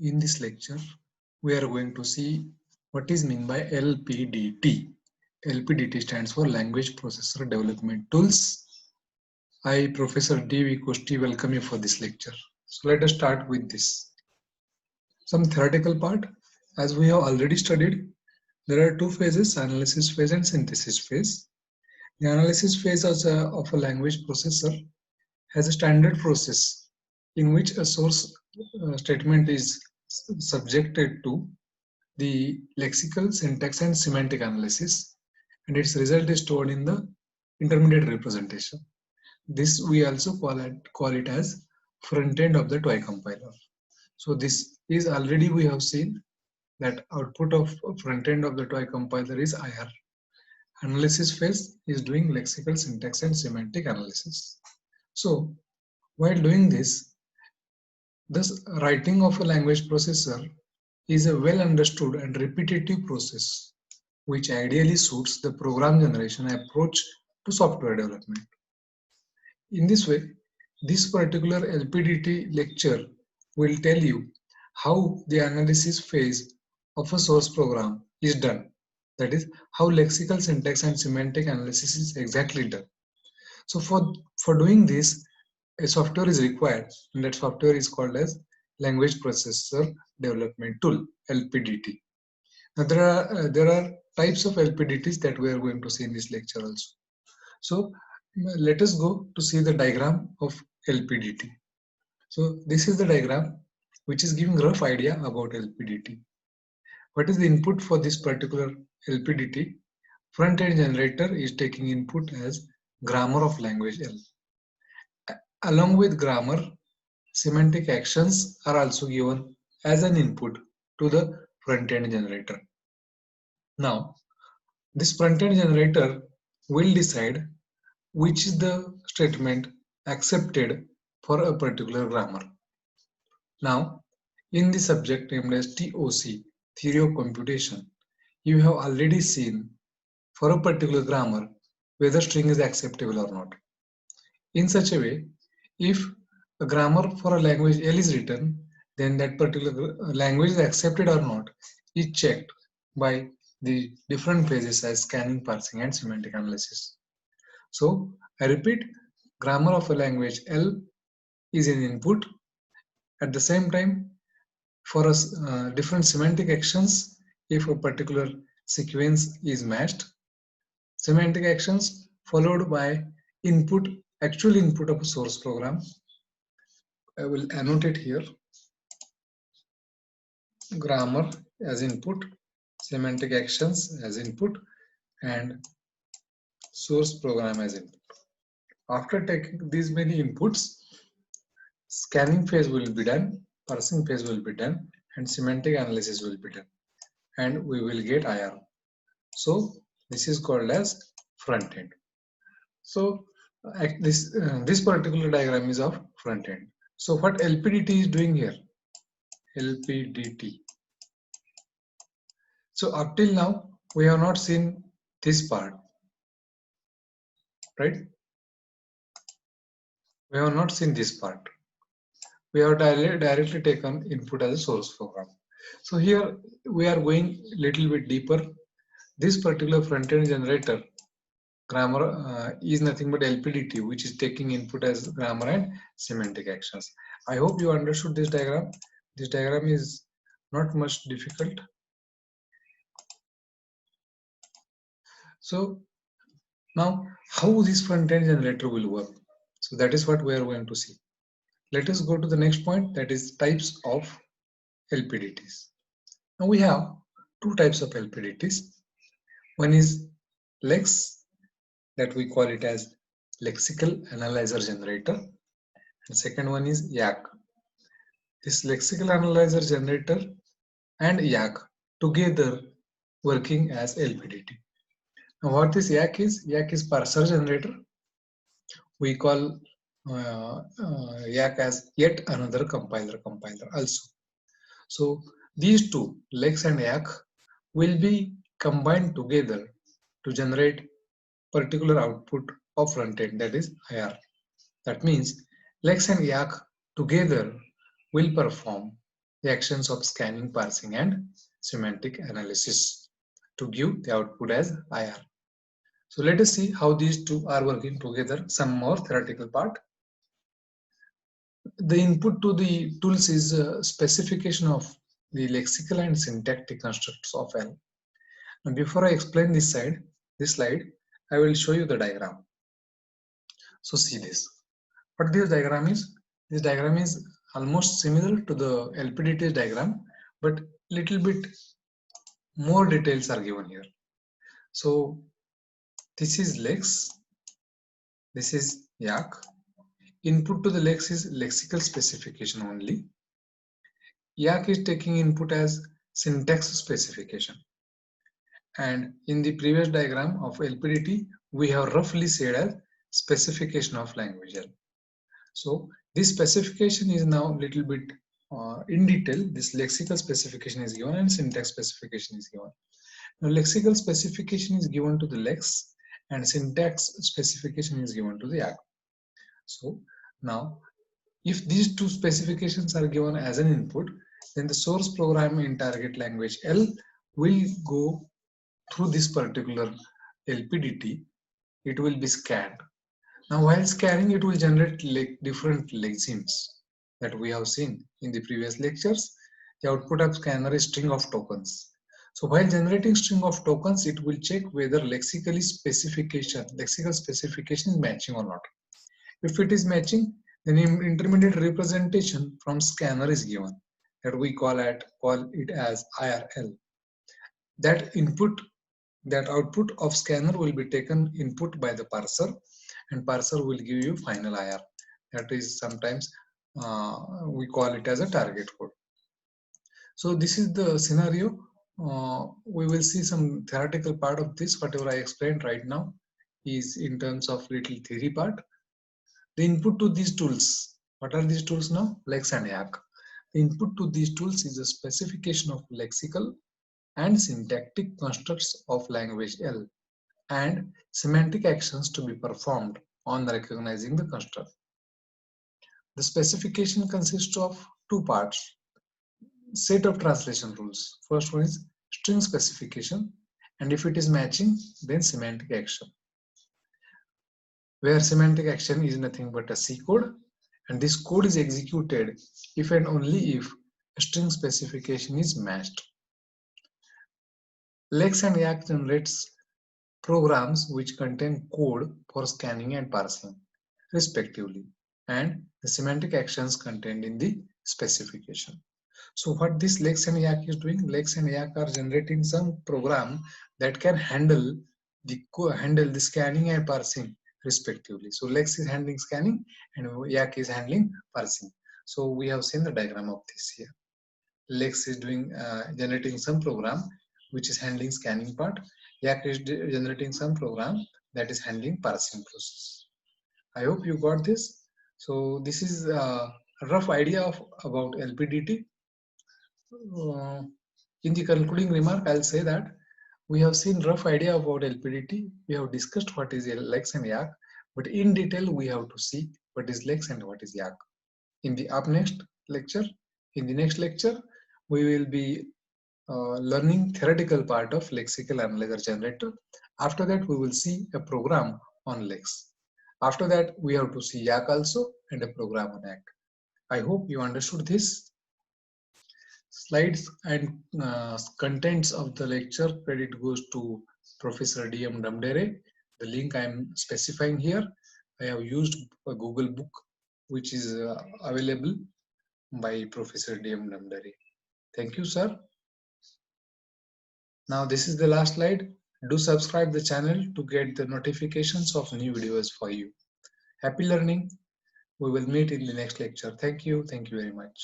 In this lecture, we are going to see what is meant by LPDT. LPDT stands for Language Processor Development Tools. I, Professor D.V. Kosti, welcome you for this lecture. So let us start with this. Some theoretical part. As we have already studied, there are two phases, analysis phase and synthesis phase. The analysis phase of a language processor has a standard process in which a source statement is subjected to the lexical, syntax, and semantic analysis, and its result is stored in the intermediate representation. This we also call it as front end of the toy compiler. So this is already we have seen that output of front end of the toy compiler is IR. Analysis phase is doing lexical, syntax, and semantic analysis. So while doing this, thus writing of a language processor is a well understood and repetitive process which ideally suits the program generation approach to software development. In this way, this particular LPDT lecture will tell you how the analysis phase of a source program is done. That is, how lexical, syntax, and semantic analysis is exactly done. So for doing this, a software is required, and that software is called as Language Processor Development Tool, LPDT. Now there are types of LPDTs that we are going to see in this lecture also. So let us go to see the diagram of LPDT. So this is the diagram which is giving rough idea about LPDT. What is the input for this particular LPDT? Front-end generator is taking input as grammar of language L. Along with grammar, semantic actions are also given as an input to the front-end generator. Now, this front-end generator will decide which is the statement accepted for a particular grammar. Now, in the subject named as TOC, Theory of Computation, you have already seen for a particular grammar whether string is acceptable or not. In such a way, if a grammar for a language L is written, then that particular language is accepted or not is checked by the different phases as scanning, parsing, and semantic analysis. So, I repeat, grammar of a language L is an input. At the same time, for us, different semantic actions, if a particular sequence is matched, semantic actions followed by input, actual input of a source program. I will annotate here grammar as input, semantic actions as input, and source program as input. After taking these many inputs, scanning phase will be done, parsing phase will be done, and semantic analysis will be done, and we will get IR. So this is called as front end. So this particular diagram is of front end. So what LPDT is doing here? LPDT. So up till now we have not seen this part, right? We have not seen this part. We have directly taken input as a source program. So here we are going little bit deeper. This particular front-end generator grammar is nothing but LPDT, which is taking input as grammar and semantic actions. I hope you understood this diagram. This diagram is not much difficult. So now how this front-end generator will work? So that is what we are going to see. Let us go to the next point, that is types of LPDTs. Now we have two types of LPDTs. One is LEX, that we call it as lexical analyzer generator, and second one is YAC. This lexical analyzer generator and YAC together working as LPDT. Now what this YAC is? YAC is parser generator. We call YAC as yet another compiler also. So these two, LEX and YAC, will be combined together to generate particular output of front end, that is IR. That means LEX and YAC together will perform the actions of scanning, parsing, and semantic analysis to give the output as IR. So let us see how these two are working together. Some more theoretical part. The input to the tools is a specification of the lexical and syntactic constructs of L. And before I explain this slide, I will show you the diagram. So see this. What this diagram is? This diagram is almost similar to the LPDT diagram, but little bit more details are given here. So this is lex, this is yak. Input to the lex is lexical specification only. Yak is taking input as syntax specification. And in the previous diagram of LPDT, we have roughly said as specification of language L. So this specification is now little bit in detail. This lexical specification is given and syntax specification is given. Now lexical specification is given to the lex and syntax specification is given to the yak. So now if these two specifications are given as an input, then the source program in target language L will go through this particular LPDT. It will be scanned. Now while scanning, it will generate different lexemes that we have seen in the previous lectures. The output of scanner is string of tokens. So while generating string of tokens, it will check whether lexical specification is matching or not. If it is matching, then intermediate representation from scanner is given that we call it as IRL. That output of scanner will be taken input by the parser, and parser will give you final IR. That is sometimes we call it as a target code. So this is the scenario. We will see some theoretical part of this. Whatever I explained right now is in terms of little theory part. The input to these tools. What are these tools now? Lex and yak. The input to these tools is a specification of lexical and syntactic constructs of language L and semantic actions to be performed on recognizing the construct. The specification consists of two parts. Set of translation rules. First one is string specification, and if it is matching, then semantic action. Where semantic action is nothing but a C code, and this code is executed if and only if string specification is matched. Lex and yak generates programs which contain code for scanning and parsing, respectively, and the semantic actions contained in the specification. So what this Lex and yak is doing, Lex and yak are generating some program that can handle the scanning and parsing respectively. So Lex is handling scanning and yak is handling parsing. So we have seen the diagram of this here. Lex is doing generating some program which is handling scanning part. Yak is generating some program that is handling parsing process. I hope you got this. So this is a rough idea about LPDT. In the concluding remark, I'll say that we have seen rough idea about LPDT. We have discussed what is Lex and yak, but in detail we have to see what is Lex and what is yak. In the next lecture, we will be learning theoretical part of lexical analyzer generator. After that, we will see a program on Lex. After that, we have to see yak also and a program on yak. I hope you understood this. Slides and contents of the lecture credit goes to Professor D.M. Damdare. The link I am specifying here. I have used a Google book which is available by Professor D.M. Damdare. Thank you, sir. Now this is the last slide. Do subscribe the channel to get the notifications of new videos for you. Happy learning. We will meet in the next lecture. Thank you. Thank you very much.